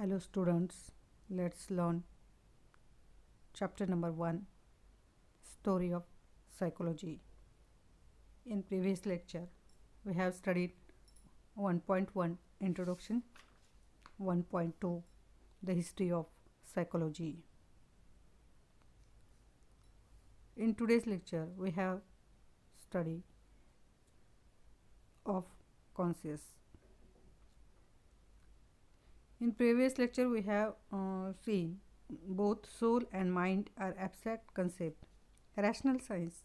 Hello students, let's learn chapter number 1, Story of Psychology. In previous lecture, we have studied 1.1 Introduction, 1.2 The History of Psychology. In today's lecture, we have study of conscious. In previous lecture, we have seen both soul and mind are abstract concepts. Rational science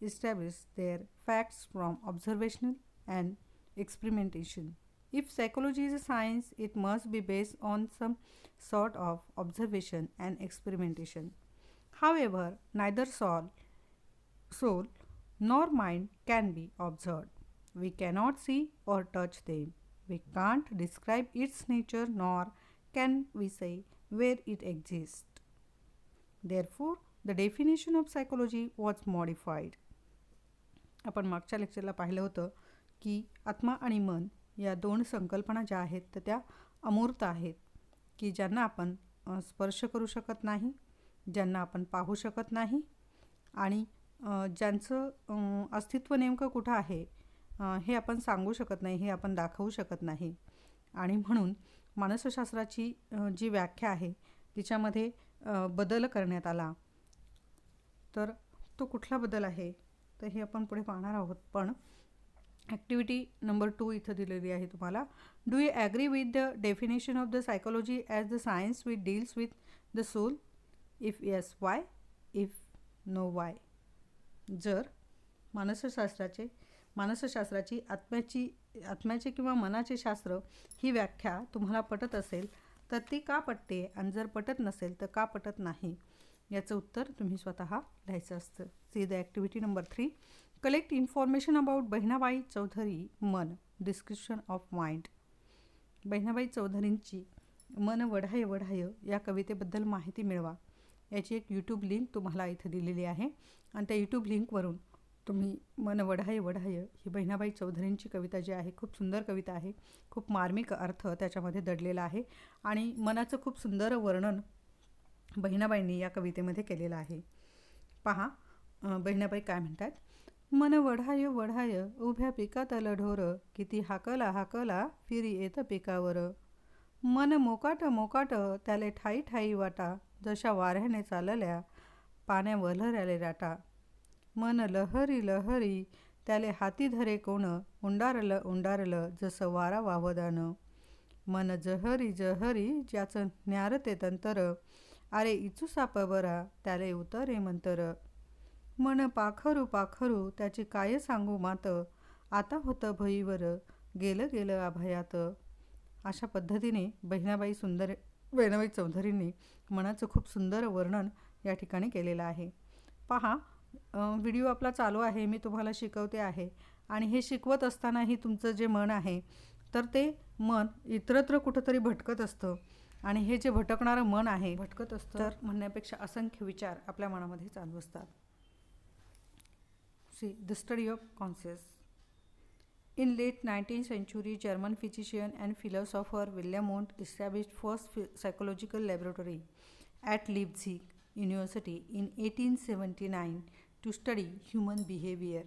establishes their facts from observation and experimentation. If psychology is a science, it must be based on some sort of observation and experimentation. However, neither soul nor mind can be observed. We cannot see or touch them. We can't describe its nature nor can we say where it exists. Therefore, the definition of psychology was modified. आपण मागच्या लेक्चरला पाहिलं होतं की आत्मा आणि मन या दोन संकल्पना ज्या आहेत तर त्या अमूर्त आहेत की ज्यांना आपण स्पर्श करू शकत नाही, ज्यांना आपण पाहू शकत नाही आणि ज्यांचं अस्तित्व नेमकं कुठं आहे हे आपण सांगू शकत नाही, हे आपण दाखवू शकत नाही. आणि म्हणून मानसशास्त्राची जी व्याख्या आहे तिच्यामध्ये बदल करण्यात आला. तर तो कुठला बदल आहे तर हे आपण पुढे पाहणार आहोत. पण ॲक्टिव्हिटी नंबर 2 इथं दिलेली आहे तुम्हाला. Do you agree with the definition of the psychology as the science which deals with the soul? If yes why, if no why. जर मानसशास्त्राची आत्म्याचे किंवा मनाचे शास्त्र ही व्याख्या तुम्हाला पटत असेल तर ती का पटते आणि जर पटत नसेल तर का पटत नाही याचं उत्तर तुम्ही स्वतः लिहायचं असतं. See the activity number 3. Collect information about Bahinabai Chaudhari मन डिस्क्रिप्शन ऑफ माइंड. बहिणाबाई चौधरींची मन वढाय वढाय या कवितेबद्दल माहिती मिळवा. याची एक यूट्यूब लिंक तुम्हाला इथं दिलेली आहे आणि त्या यूट्यूब लिंकवरून तुम्ही मन वढाय वढाय ही बहिणाबाई चौधरींची कविता जी आहे खूप सुंदर कविता आहे. खूप मार्मिक अर्थ त्याच्यामध्ये दडलेला आहे आणि मनाचं खूप सुंदर वर्णन बहिणाबाईंनी या कवितेमध्ये केलेलं आहे. पहा बहिणाबाई काय म्हणतात. मन वढाय वढाय उभ्या पिकातलं ढोर किती हाकला हाकला फिरी येतं पिकावर. मन मोकाट मोकाट त्याले ठाई ठाई वाटा जशा वाऱ्याने चालल्या पाण्या वल्हऱ्याले राटा. मन लहरी लहरी त्याले हाती धरे कोण उंडारलं उंडारलं जसं वारा वावदानं. मन जहरी जहरी ज्याचं न्यारते तंतर अरे इचू साप बरा त्याले उतरे मंतर. मन पाखरू पाखरू त्याची काय सांगू मात आता होतं भईवर गेलं गेलं अभयात. अशा पद्धतीने बहिणाबाई चौधरींनी मनाचं खूप सुंदर वर्णन या ठिकाणी केलेलं आहे. पहा व्हिडिओ आपला चालू आहे, मी तुम्हाला शिकवते आहे आणि हे शिकवत असतानाही तुमचं जे मन आहे तर ते मन इतरत्र कुठंतरी भटकत असतं आणि हे जे भटकणारं मन आहे भटकत असतं तर म्हणण्यापेक्षा असंख्य विचार आपल्या मनामध्ये चालू असतात. See the study of conscious. In late 19th century, German physician and philosopher Wilhelm Wundt established first psychological laboratory at Leipzig University in 1879 to study human behavior.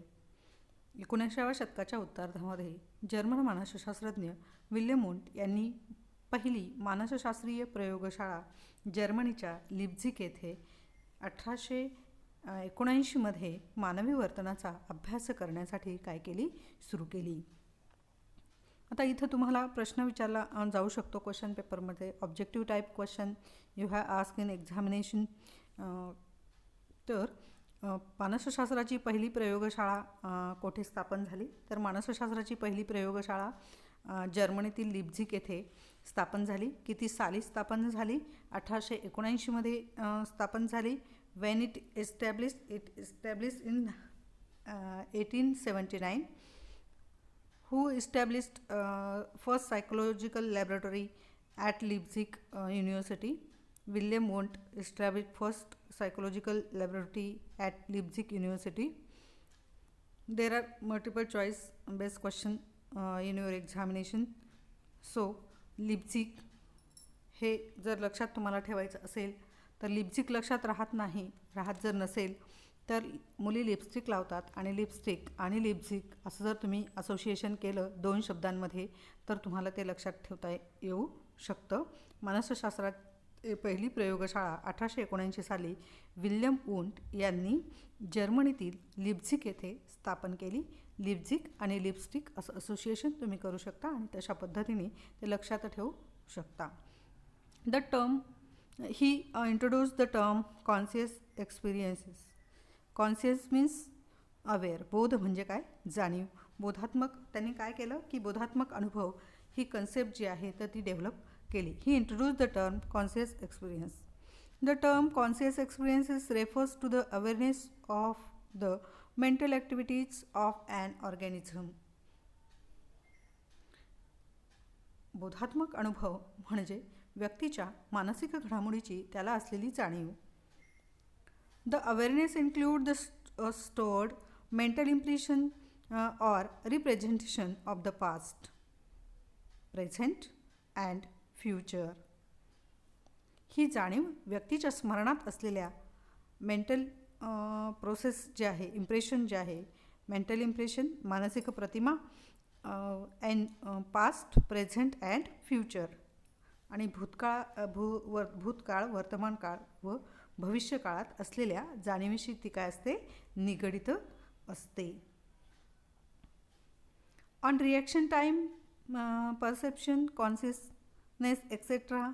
19व्या शतकाच्या उत्तरार्धामध्ये जर्मन मानसशास्त्रज्ञ विल्यम वुंट यांनी पहिली मानसशास्त्रीय प्रयोगशाळा जर्मनीच्या लिप्झिग येथे 1879 मध्ये मानवी वर्तनाचा अभ्यास करण्यासाठी काय केली सुरू केली. आता इथं तुम्हाला प्रश्न विचारला जाऊ शकतो क्वेश्चन पेपरमध्ये. Objective type question you have ask in examination. तर मानसशास्त्राची पहिली प्रयोगशाळा कोठे स्थापन झाली तर मानसशास्त्राची पहिली प्रयोगशाळा जर्मनीतील लिप्झिग येथे स्थापन झाली. किती साली स्थापन झाली? 1879 मध्ये स्थापन झाली. when it established in 1879. Who established first psychological laboratory at Leipzig University? Wilhelm Wundt established first psychological laboratory at Leipzig University. There are multiple choice based question in your examination. So Leipzig हे जर लक्षात तुम्हाला ठेवायचं असेल तर lipstick लक्षात राहत जर नसेल तर मुली लिपस्टिक लावतात आणि लिपस्टिक आणि लिपस्टिक असं जर तुम्ही असोसिएशन केलं 2 शब्दांमध्ये तर तुम्हाला ते लक्षात ठेवता येऊ शकतं. मानसशास्त्रात पहिली प्रयोगशाळा 1879 साली विल्यम वुंट यांनी जर्मनीतील लिप्झिग येथे स्थापन केली. लिप्झिग आणि लिपस्टिक असं असोसिएशन तुम्ही करू शकता आणि तशा पद्धतीने ते लक्षात ठेवू शकता. The term he introduce the term conscious experiences. Conscious means aware. बोध म्हणजे काय? जाणीव. बोधात्मक त्यांनी काय केलं की बोधात्मक अनुभव ही कन्सेप्ट जी आहे तर ती डेव्हलप केली. He introduce the term conscious experience. The term conscious experiences refers to the awareness of the mental activities of an organism. बोधात्मक अनुभव म्हणजे व्यक्तीच्या मानसिक घडामोडीची त्याला असलेली जाणीव. The awareness include the stored mental impression or representation of the past, present and future. ही जाणीव व्यक्तीच्या स्मरणात असलेल्या मेंटल प्रोसेस जे आहे, इम्प्रेशन जे आहे, मेंटल इम्प्रेशन मानसिक प्रतिमा पास्ट, प्रेझेंट अँड फ्युचर आणि भूतकाळ, वर्तमान काळ व भविष्यकाळात असलेल्या जाणीवेशी ती काय असते? निगडित असते. On reaction time, perception, consciousness etcetera.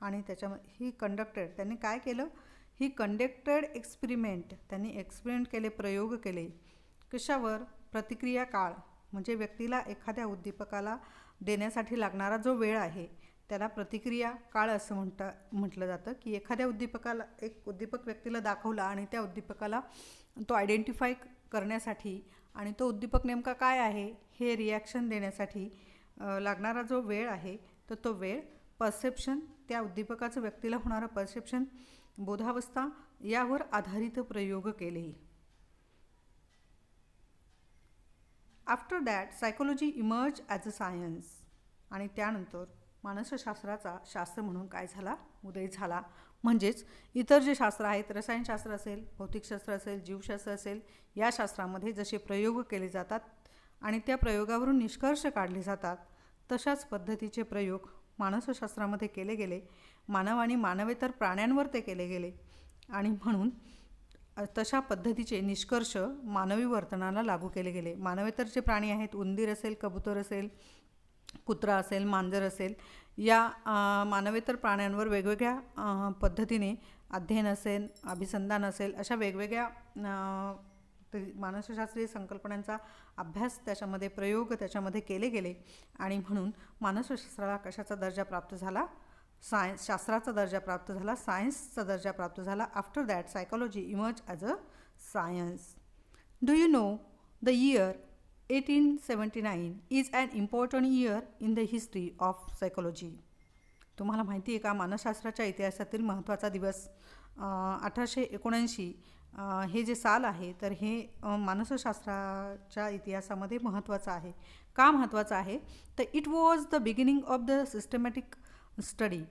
आणि त्याच्यामध्ये ही कंडक्टेड त्यांनी काय केलं? ही कंडक्टेड एक्सपेरिमेंट त्यांनी एक्सपेरिमेंट केले, प्रयोग केले. कशावर? प्रतिक्रिया काळ म्हणजे व्यक्तीला एखाद्या उद्दीपकाला देण्यासाठी लागणारा जो वेळ आहे त्याला प्रतिक्रिया काळ असं म्हटलं जातं. की एखाद्या उद्दीपकाला एक उद्दीपक व्यक्तीला दाखवला आणि त्या उद्दीपकाला तो आयडेंटिफाय करण्यासाठी आणि तो उद्दीपक नेमका काय आहे हे रिॲक्शन देण्यासाठी लागणारा जो वेळ आहे तर तो वेळ परसेप्शन, त्या उद्दीपकाचं व्यक्तीला होणारं परसेप्शन, बोधावस्था यावर आधारित प्रयोग केले. After that psychology emerge as a science. आणि त्यानंतर मानसशास्त्राचा शास्त्र म्हणून काय झाला? उदय झाला. म्हणजेच इतर जे शास्त्र आहेत, रसायनशास्त्र असेल, भौतिकशास्त्र असेल, जीवशास्त्र असेल, या शास्त्रामध्ये जसे प्रयोग केले जातात आणि त्या प्रयोगावरून निष्कर्ष काढले जातात तशाच पद्धतीचे प्रयोग मानसशास्त्रामध्ये केले गेले. मानव आणि मानवेतर प्राण्यांवर ते केले गेले आणि म्हणून तशा पद्धतीचे निष्कर्ष मानवी वर्तनाला लागू केले गेले. मानवेतर जे प्राणी आहेत, उंदीर असेल, कबूतर असेल, कुत्रा असेल, मांजर असेल, या मानवेतर प्राण्यांवर वेगवेगळ्या पद्धतीने अध्ययन असेल, अभिसंधान असेल, अशा वेगवेगळ्या मानसशास्त्रीय संकल्पनांचा अभ्यास त्याच्यामध्ये, प्रयोग त्याच्यामध्ये केले गेले आणि म्हणून मानसशास्त्राला कशाचा दर्जा प्राप्त झाला? सायन्स, शास्त्राचा दर्जा प्राप्त झाला, सायन्सचा दर्जा प्राप्त झाला. After that psychology emerge as a science. Do you know the year 1879 is an important year in the history of psychology. तुम्हाला माहिती आहे का मानसशास्त्राच्या इतिहासातील महत्त्वाचा दिवस 1879 हे जे साल आहे तर हे मानसशास्त्राच्या इतिहासामध्ये महत्त्वाचं आहे. का महत्त्वाचं आहे? तर it was the beginning of the systematic study.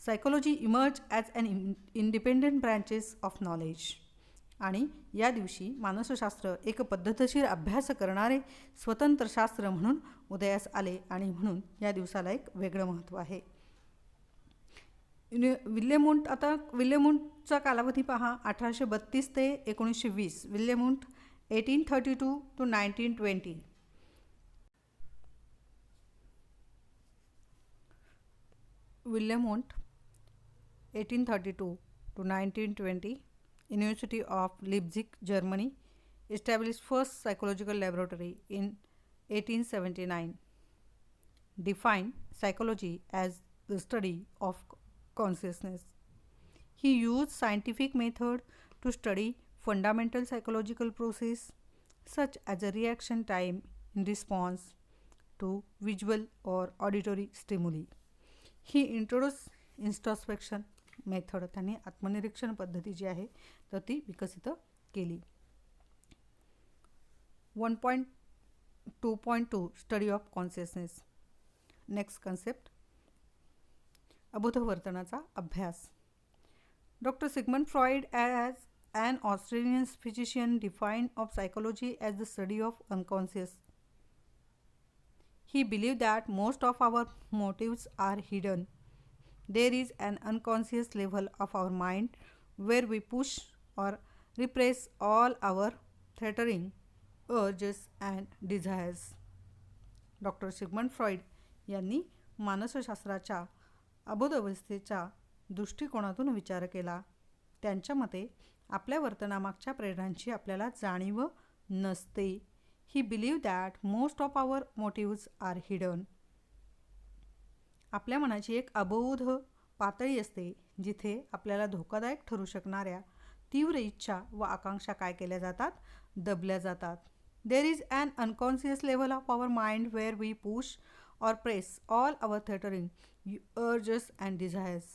Psychology emerge as an independent branches of knowledge. आणि या दिवशी मानसशास्त्र एक पद्धतशीर अभ्यास करणारे स्वतंत्र शास्त्र म्हणून उदयास आले आणि म्हणून या दिवसाला एक वेगळं महत्त्व आहे. विल्यम वुंट, आता विल्यम वुंटचा कालावधी पहा 1832 ते 1920. William Wundt 1832 to 1920. William Wundt 1832 to 1920. University of Leipzig, Germany, established first psychological laboratory in 1879. Defined psychology as the study of consciousness. He used scientific method to study fundamental psychological process such as a reaction time in response to visual or auditory stimuli. He introduced introspection method. त्यांनी आत्मनिरीक्षण पद्धती जी आहे तर ती विकसित केली. 1.2.2 study of consciousness. Next concept अबोध वर्तनाचा अभ्यास. Dr. Sigmund Freud, as an Australian physician, defined of psychology as the study of unconscious. He believed that most of our motives are hidden. There is an unconscious level of our mind where we push or repress all our threatening urges and desires. Doctor Sigmund Freud यांनी मानसशास्त्राच्या अबोध अवस्थेच्या दृष्टिकोनातून विचार केला. त्यांच्या मते आपल्या वर्तनामागच्या प्रेरणांची आपल्याला जाणीव नसते. He believe that most of our motives are hidden. आपल्या मनाची एक अबोध पातळी असते जिथे आपल्याला धोकादायक ठरू शकणाऱ्या तीव्र इच्छा व आकांक्षा काय केल्या जातात, दबल्या जातात. There is an unconscious level of our mind where we push or press all our threatening urges and desires.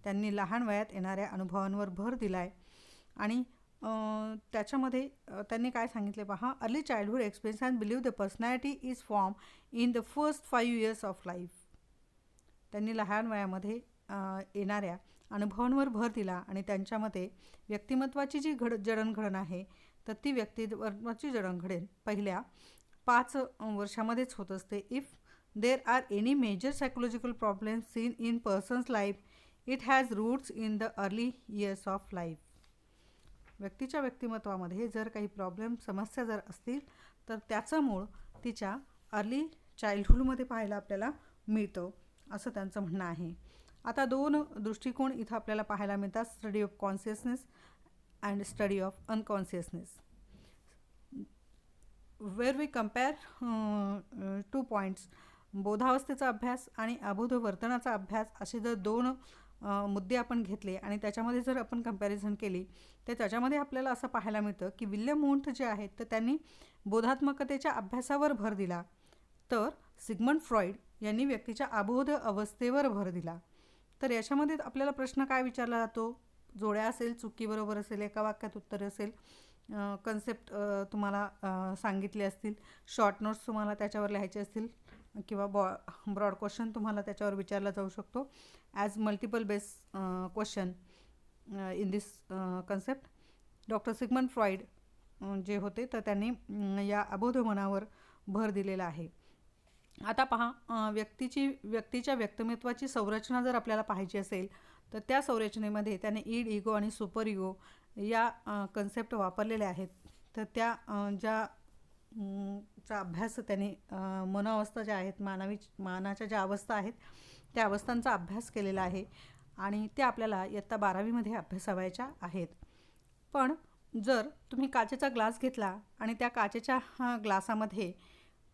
त्यांनी लहान वयात येणाऱ्या अनुभवांवर भर दिलाय आणि त्याच्यामध्ये त्यांनी काय सांगितले पहा, early childhood experience and believe the personality is form in the first 5 years of life. त्यांनी लहान वयामध्ये येणाऱ्या अनुभवांवर भर दिला आणि त्यांच्या मते व्यक्तिमत्वाची जी जडणघडण आहे तर ती व्यक्तिमत्वाची जडणघडण पहिल्या 5 वर्षामध्येच होत असते. If there are any major psychological problem seen in persons life it has roots in the early years of life. व्यक्तीच्या व्यक्तिमत्वामध्ये जर काही प्रॉब्लेम समस्या जर असतील तर त्याचं मूळ तिच्या अर्ली चाइल्डहुडमध्ये पाहायला आपल्याला मिळतं असं त्यांचं म्हणणं आहे. आता 2 दृष्टिकोन इथं आपल्याला पाहायला मिळतात, study of consciousness and study of unconsciousness, where we compare 2 points. बोधावस्थेचा अभ्यास आणि अबोध वर्तनाचा अभ्यास असे जर 2 मुद्दे आपण घेतले आणि त्याच्यामध्ये जर आपण कंपॅरिझन केली तर त्याच्यामध्ये आपल्याला असं पाहायला मिळतं की विल्यम वुंट जे आहेत तर त्यांनी बोधात्मकतेच्या अभ्यासावर भर दिला, तर सिगमंड फ्रॉइड यांनी व्यक्तीच्या अबोध अवस्थेवर भर दिला. तर याच्यामध्ये आपल्याला प्रश्न काय विचारला जातो, जोड्या असेल, चुकी बरोबर असेल, एका वाक्यात उत्तर असेल, कन्सेप्ट तुम्हाला सांगितले असतील, शॉर्ट नोट्स तुम्हाला त्याच्यावर लिहायचे असतील किंवा ब्रॉड क्वेश्चन तुम्हाला त्याच्यावर विचारला जाऊ शकतो as multiple base question in this concept. Doctor Sigmund Freud जे होते तर त्यांनी या अबोध मनावर भर दिलेला आहे. आता पहा, व्यक्तीच्या व्यक्तिमत्वाची संरचना जर आपल्याला पाहायची असेल तर त्या संरचनेमध्ये त्याने ईड, इगो आणि सुपर इगो या कन्सेप्ट वापरलेले आहेत. तर त्या चा अभ्यास त्याने मनोअवस्था ज्या आहेत, मानाच्या ज्या अवस्था आहेत त्या अवस्थांचा अभ्यास केलेला आहे आणि त्या आपल्याला इयत्ता 12वीमध्ये अभ्यासावयाच्या आहेत. पण जर तुम्ही काचेचा ग्लास घेतला आणि त्या काचेच्या ग्लासामध्ये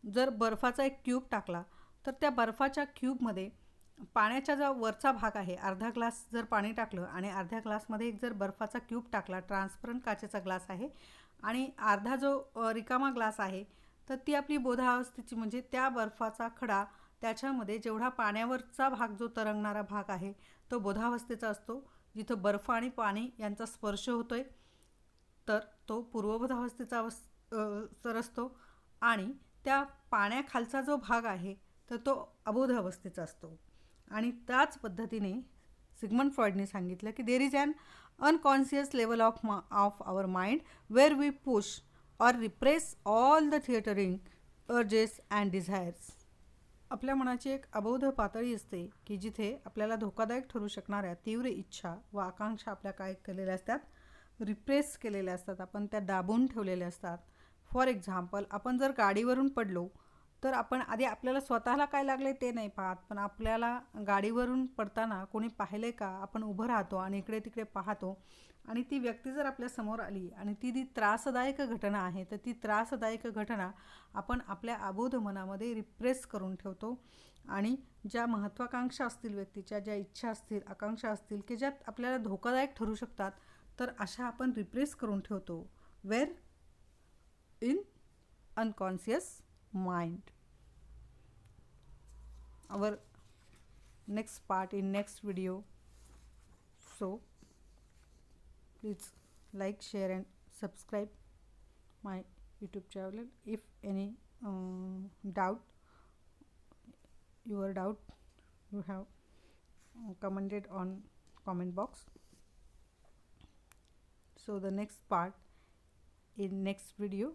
जर बर्फाचा एक क्यूब टाकला तर त्या बर्फाच्या क्यूबमध्ये पाण्याचा जो वरचा भाग आहे, अर्धा ग्लास जर पाणी टाकलं आणि अर्ध्या ग्लासमध्ये एक जर बर्फाचा क्यूब टाकला, ट्रान्सपरंट काचेचा ग्लास आहे आणि अर्धा जो रिकामा ग्लास आहे तर ती आपली बोधावस्थेची म्हणजे त्या बर्फाचा खडा त्याच्यामध्ये जेवढा पाण्यावरचा भाग जो तरंगणारा भाग आहे तो बोधावस्थेचा असतो. जिथं बर्फ आणि पाणी यांचा स्पर्श होतोय तर तो पूर्वबोधावस्थेचा स्तर असतो आणि त्या पाण्याखालचा जो भाग आहे तर तो अबोध अवस्थेचा असतो. आणि त्याच पद्धतीने सिगमंड फ्रॉइडने सांगितलं की there is an unconscious level of our mind where we push or repress all the threatening urges and desires. आपल्या मनाची एक अबोध पातळी असते की जिथे आपल्याला धोकादायक ठरू शकणाऱ्या तीव्र इच्छा व आकांक्षा आपल्या काय केलेल्या असतात, रिप्रेस केलेल्या असतात, आपण त्या दाबून ठेवलेल्या असतात. फॉर एक्झाम्पल, आपण जर गाडीवरून पडलो तर आपण आधी आपल्याला स्वतःला काय लागले ते नाही पाहत, पण आपल्याला गाडीवरून पडताना कोणी पाहिले का आपण उभं राहतो आणि इकडे तिकडे पाहतो आणि ती व्यक्ती जर आपल्या समोर आली आणि ती त्रासदायक घटना आहे तर ती त्रासदायक घटना आपण आपल्या अबोध मनामध्ये रिप्रेस करून ठेवतो आणि ज्या महत्त्वाकांक्षा असतील व्यक्तीच्या, ज्या इच्छा असतील, आकांक्षा असतील की ज्यात आपल्याला धोकादायक ठरू शकतात तर अशा आपण रिप्रेस करून ठेवतो. Where in unconscious mind. Our next part in next video. So please like, share and subscribe my YouTube channel. If any doubt you have commented on comment box. So the next part in next video